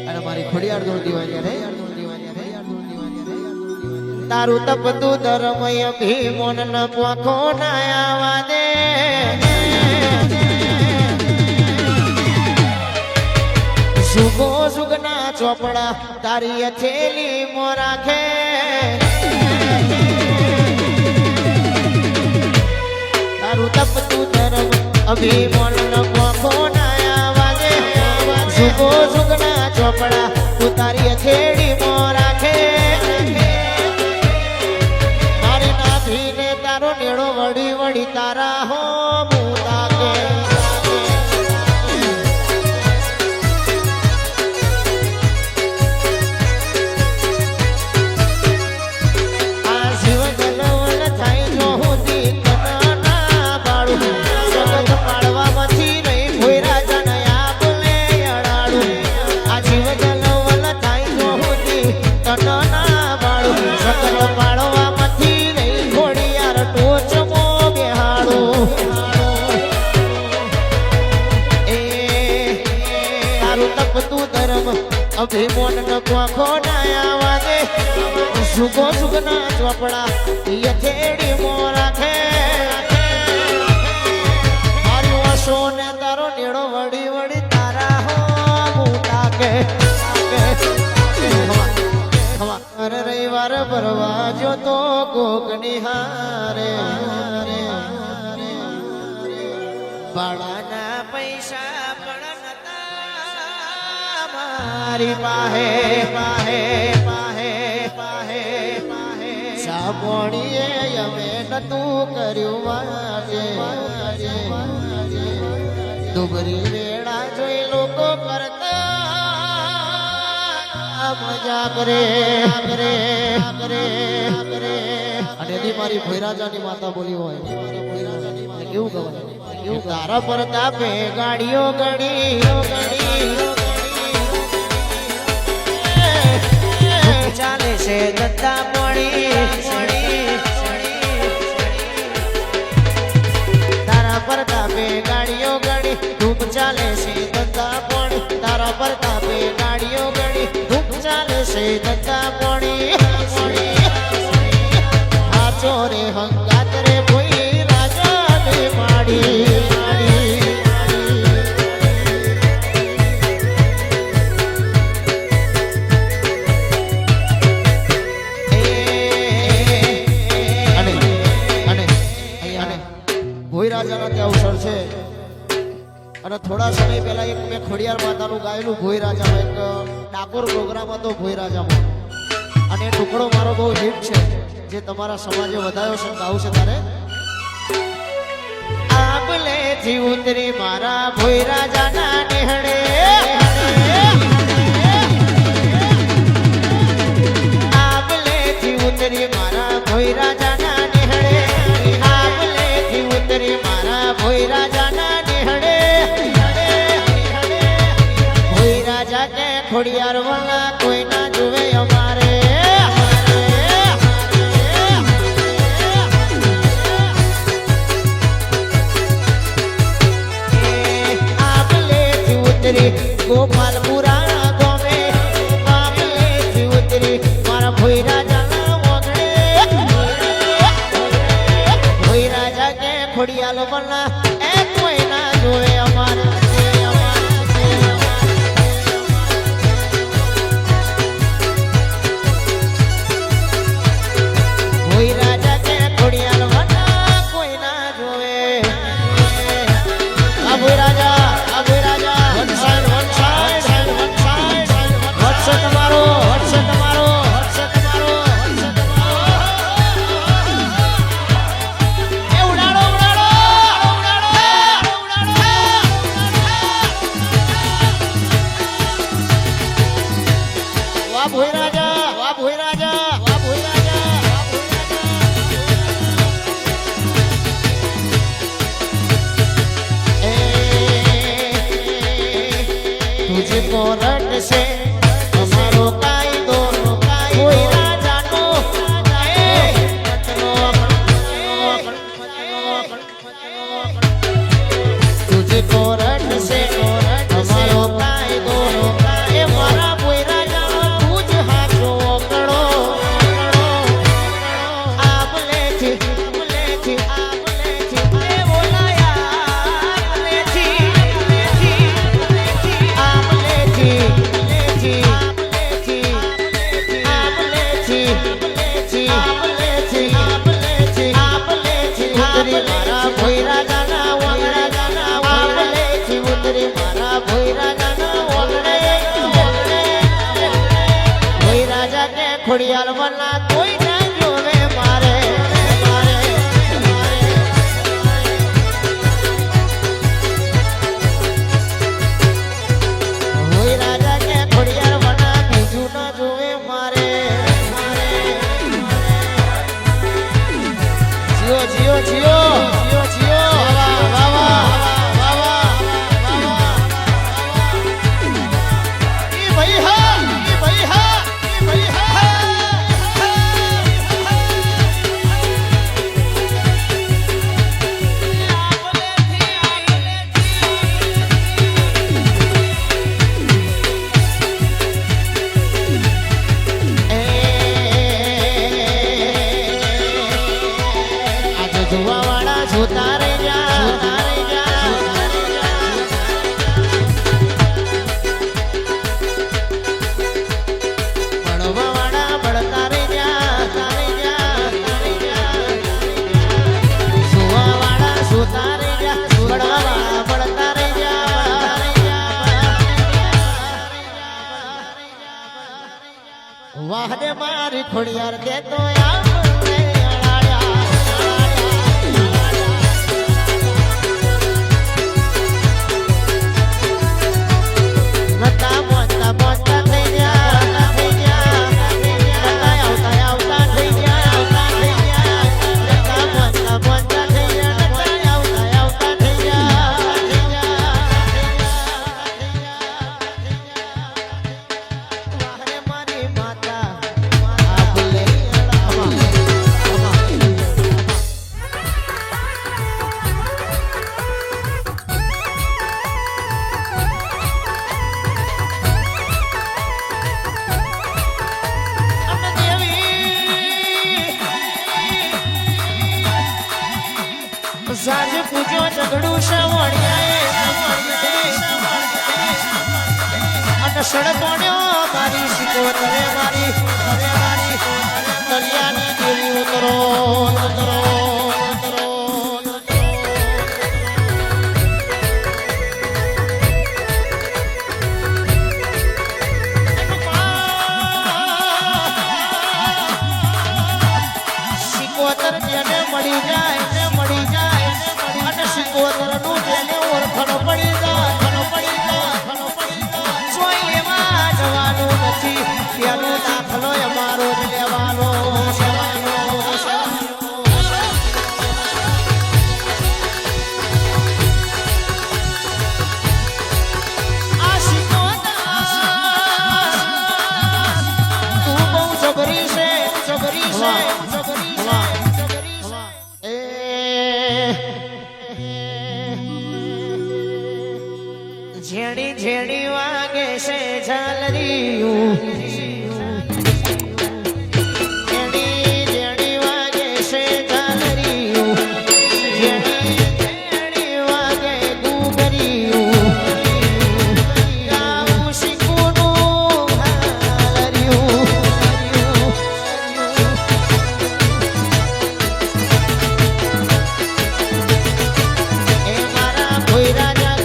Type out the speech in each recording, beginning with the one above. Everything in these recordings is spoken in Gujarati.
અને મારી ખોડિયાર દોર દીવાની રે તારું તપતું ધર્મય ભીમોન ન પોખો ના આવા દે સુગો સુગના ચોપડા તારી અથેલી મો રાખે તારું તપતું ધર્મ અભિમોન ન પોખો ના આવા દે સુગો સુગના ચોપડા તું તારી અથેલી મો રાખે તારો નેડો વડી વડી તારા હો મુતા કે આ શિવ જલવલ થાય જો હું દીકના બાળું જગત પાડવામાંથી નહીં કોઈ રાજા નયા બોલે અડાડું આ શિવ જલવલ થાય જો હું દીકના બાળું જગત પાડવામાંથી અભિમોન ન પોખો ના આવા દે સુગો સુગના ચોપડા યથેડી મો રાખે મારી વસો ને તારો નેડો વડી વડી તારા હો મુટા કે અરે રવિવાર ભરવા જો તો કોક નિહારે ભાડાના પૈસા પણ મારી પાહે પાહે પાહે પાહે પાહે સાબોણીએ અમે નતું કર્યું વાજે દુબરી વેળા જોઈ લોકો કરતા મજા કરે કરે કરે કરે અને મારી ભોયરાજાની માતા બોલી હોય કેવું કહેવાય કેવું તારા પ્રતાપે ગાડીઓ ગડી ગડી ચાલે છે દત્તા પોણી તારા પ્રતાપે ગાડીઓ ગડી ધૂપ ચાલે છે દત્તા પોણી તારા પ્રતાપે ગાડીઓ ગડી ધૂપ ચાલે છે દત્તા પોણી આ ચોરે હંગાત રે કોઈ રાજા ને માડી અવસર છે અને થોડા સમય પહેલા એક મેં ખોડિયાર માતાનું ગાયેલું ભોય રાજામાં એક ડાકોર પ્રોગ્રામ હતો ભોય રાજામાં અને એ ટુકડો મારો બહુ હિટ છે જે તમારા સમાજે વધાયો છે ગાવું છે તારે આબલે થી ઉતરી મારા ભોય રાજાના નેહડે આબલે થી ઉતરી મારા ભોય રાજાના નેહડે આબલે થી ઉતરી મારા ભોય રાજાના નેહડે ભોય રાજા કે ખોડિયાર વાળા કોઈ ના જોવે અમારે આબલે થી ઉતરી ગોપાલપુરા ગોમે આબલે થી ઉતરી મારા ભોય રાજાના મોગડે ભોય રાજા કે ખોડિયાર વાળા એ કોઈ ના જોવે અમારે ભોય રાજા કે ખોડિયાર વાળા કોઈ ના જોવે આ ભોય રાજા વન સાઈડ વટ્સ તમારો એ ઉડાડો વાહ ભોય રાજા तुझको रट से हमारो कायदो कोई राजानो ખોડિયાર વાલા કોઈ ના જોવે મારે હોય રાજા કે ખોડિયાર વાલા બીજું ના જોવે મારે જીઓ જીઓ જીઓ જીઓ જીઓ વાહ વાહ સુતારે જા ભણવા વાળા ભણતા રે જા સુવા વાળા સુતારે જા ભણવા વાળા ભણતા રે જા વાહ રે મારી ખોડિયાર દે તો સાંજ પૂજો ઝઘડું અને સડકોણ્યો મારી શિકોતરે મારી દરિયાની દેવી ઉતરો શિકોતર જેને મળી જાય શિકોતરનું જેને ઓળખણ પડી જાય સોય લેવા જવાનું નથી તેનો દાખલો અમારો જ લેવાનો આ શિકોતર તું બહુ જબરી છે ઝેડી ઝેડી વાગે છે ઝાલરીયું ઝેડી ઝેડી વાગે છે ઝાલરીયું ઝેડી વાગે ગુગરીયું ગાવું શીખુનું હાલરીયું એ મારા કોઈ રાજા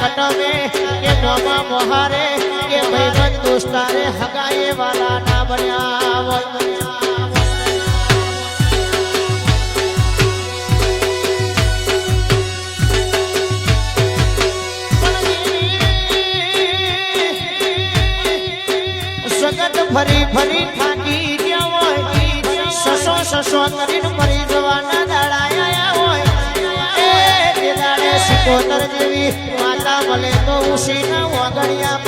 કટમે કે મોમાં મોહારે કે ભાઈબંધ દોસ્તારે હગાએ વાલા ના બન્યા હોય સગત ફરી ફરી થાકી સસો કરીને મરી જવાના દાડા આયા હોય એ તે દાડે સિકોતર જેવી માતા મળે તો ઉસીના વાગડિયા